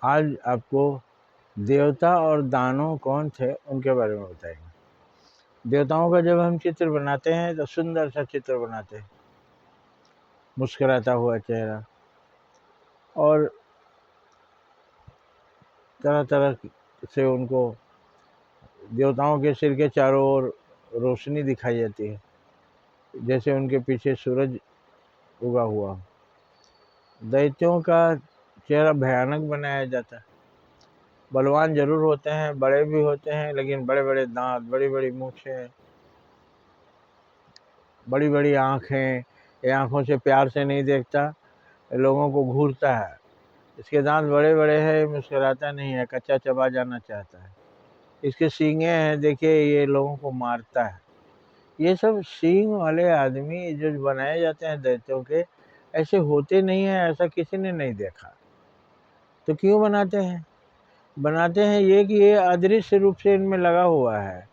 आज आपको देवता और दानव कौन थे उनके बारे में बताएंगे। देवताओं का जब हम चित्र बनाते हैं तो सुंदर सा चित्र बनाते हैं, मुस्कुराता हुआ चेहरा, और तरह तरह से उनको देवताओं के सिर के चारों ओर रोशनी दिखाई जाती है, जैसे उनके पीछे सूरज उगा हुआ। दैत्यों का चेहरा भयानक बनाया जाता है। बलवान जरूर होते हैं, बड़े भी होते हैं, लेकिन बड़े बड़े दांत, बड़ी बड़ी मूछें, बड़ी बड़ी आँखें। ये आँखों से प्यार से नहीं देखता, लोगों को घूरता है। इसके दांत बड़े बड़े हैं, मुस्कुराता नहीं है, कच्चा चबा जाना चाहता है। इसके सींगे हैं, देखिए ये लोगों को मारता है। ये सब सींग वाले आदमी जो बनाए जाते हैं दैत्यों के, ऐसे होते नहीं हैं, ऐसा किसी ने नहीं देखा। तो क्यों बनाते हैं? बनाते हैं ये कि ये अदृश्य रूप से इनमें लगा हुआ है।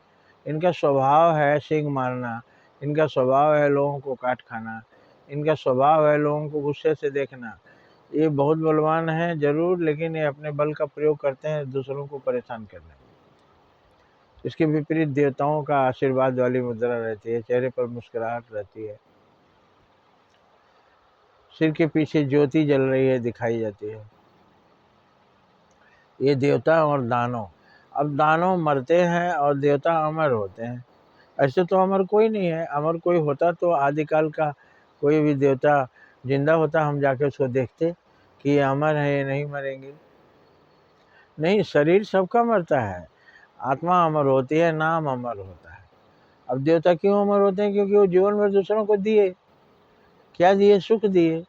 इनका स्वभाव है सींग मारना, इनका स्वभाव है लोगों को काट खाना, इनका स्वभाव है लोगों को गुस्से से देखना। ये बहुत बलवान है जरूर, लेकिन ये अपने बल का प्रयोग करते हैं दूसरों को परेशान करने में। इसके विपरीत देवताओं का आशीर्वाद वाली मुद्रा रहती है, चेहरे पर मुस्कुराहट रहती है, सिर के पीछे ज्योति जल रही है दिखाई जाती है। ये देवता और दानव। अब दानव मरते हैं और देवता अमर होते हैं। ऐसे तो अमर कोई नहीं है। अमर कोई होता तो आदिकाल का कोई भी देवता जिंदा होता, हम जाके उसको देखते कि ये अमर है, ये नहीं मरेंगे। नहीं, शरीर सबका मरता है, आत्मा अमर होती है, नाम अमर होता है। अब देवता क्यों अमर होते हैं? क्योंकि वो जीवन भर दूसरों को दिए। क्या दिए? सुख दिए।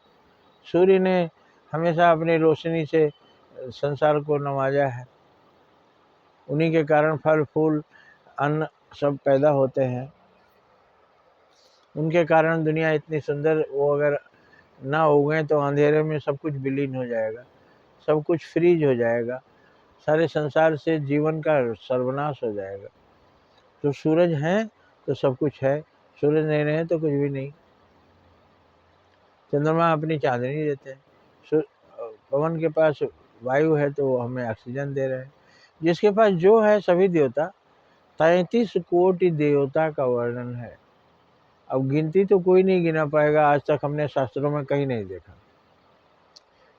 सूर्य ने हमेशा अपनी रोशनी से संसार को नवाजा है। उन्हीं के कारण फल फूल अन्न सब पैदा होते हैं। उनके कारण दुनिया इतनी सुंदर, वो अगर ना उगें तो अंधेरे में सब कुछ विलीन हो जाएगा, सब कुछ फ्रीज हो जाएगा, सारे संसार से जीवन का सर्वनाश हो जाएगा। तो सूरज है तो सब कुछ है, सूरज नहीं रहे तो कुछ भी नहीं। चंद्रमा अपनी चांदनी देते हैं, पवन के पास वायु है तो वो हमें ऑक्सीजन दे रहे हैं। जिसके पास जो है सभी देवता, 33 कोटि देवता का वर्णन है। अब गिनती तो कोई नहीं गिना पाएगा, आज तक हमने शास्त्रों में कहीं नहीं देखा,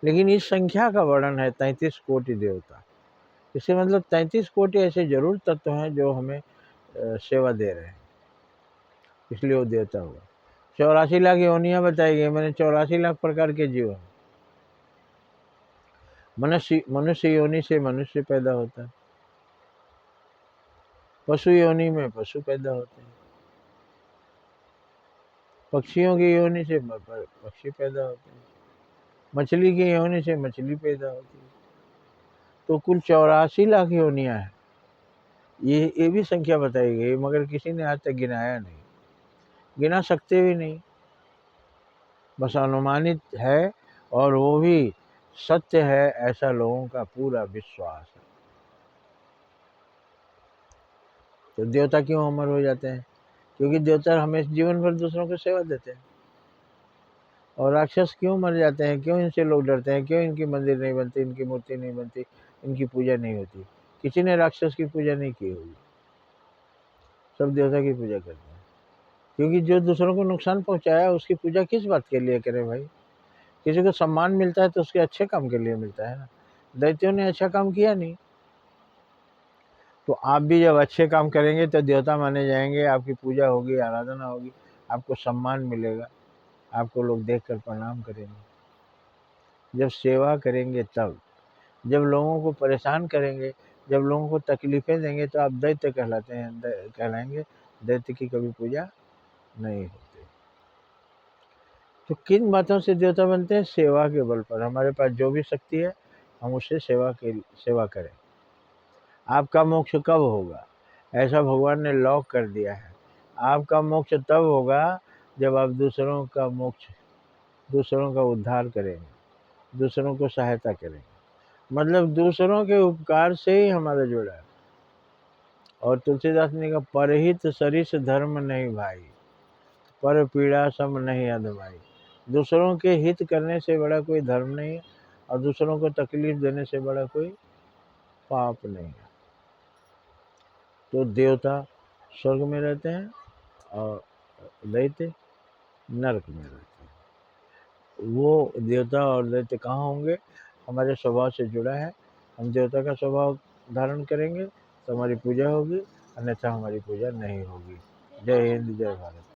लेकिन इस संख्या का वर्णन है 33 कोटि देवता। इससे मतलब 33 कोटि ऐसे जरूर तत्व हैं जो हमें सेवा दे रहे हैं, इसलिए वो देवता हुआ। 84 लाख योनियां बताई गई, मैंने 84 लाख प्रकार के जीव हैं। मनुष्य योनि से मनुष्य पैदा होता है, पशु योनि में पशु पैदा होते हैं, पक्षियों की योनि से पक्षी पैदा होते हैं, मछली की योनि से मछली पैदा होती है। तो कुल 84 लाख योनियां हैं। ये भी संख्या बताई गई, मगर किसी ने आज तक गिनाया नहीं, गिना सकते भी नहीं, बस अनुमानित है। और वो भी सत्य है, ऐसा लोगों का पूरा विश्वास है। तो देवता क्यों अमर हो जाते हैं? क्योंकि देवता हमें जीवन भर दूसरों को सेवा देते हैं। और राक्षस क्यों मर जाते हैं? क्यों इनसे लोग डरते हैं? क्यों इनकी मंदिर नहीं बनती, इनकी मूर्ति नहीं बनती, इनकी पूजा नहीं होती? किसी ने राक्षस की पूजा नहीं की होगी, सब देवता की पूजा करते हैं। क्योंकि जो दूसरों को नुकसान पहुंचाया उसकी पूजा किस बात के लिए करें भाई? किसी को सम्मान मिलता है तो उसके अच्छे काम के लिए मिलता है ना। दैत्यों ने अच्छा काम किया नहीं, तो आप भी जब अच्छे काम करेंगे तो देवता माने जाएंगे, आपकी पूजा होगी, आराधना होगी, आपको सम्मान मिलेगा, आपको लोग देखकर प्रणाम करेंगे। जब सेवा करेंगे तब, जब लोगों को परेशान करेंगे, जब लोगों को तकलीफें देंगे तो आप दैत्य कहलाते हैं, कहलाएंगे। दैत्य की कभी पूजा नहीं होती। तो किन बातों से देवता बनते हैं? सेवा के बल पर। हमारे पास जो भी शक्ति है हम उससे सेवा करें। आपका मोक्ष कब होगा? ऐसा भगवान ने लॉक कर दिया है। आपका मोक्ष तब होगा जब आप दूसरों का मोक्ष, दूसरों का उद्धार करेंगे, दूसरों को सहायता करेंगे। मतलब दूसरों के उपकार से ही हमारा जुड़ा है। और तुलसीदास ने कहा, परहित सरिस धर्म नहीं भाई, पर पीड़ा सम नहीं अधमाई। दूसरों के हित करने से बड़ा कोई धर्म नहीं है, और दूसरों को तकलीफ देने से बड़ा कोई पाप नहीं है। तो देवता स्वर्ग में रहते हैं और दैत्य नरक में रहते हैं। वो देवता और दैत्य कहाँ होंगे? हमारे स्वभाव से जुड़ा है। हम देवता का स्वभाव धारण करेंगे तो हमारी पूजा होगी, अन्यथा हमारी पूजा नहीं होगी। जय हिंद, जय भारत।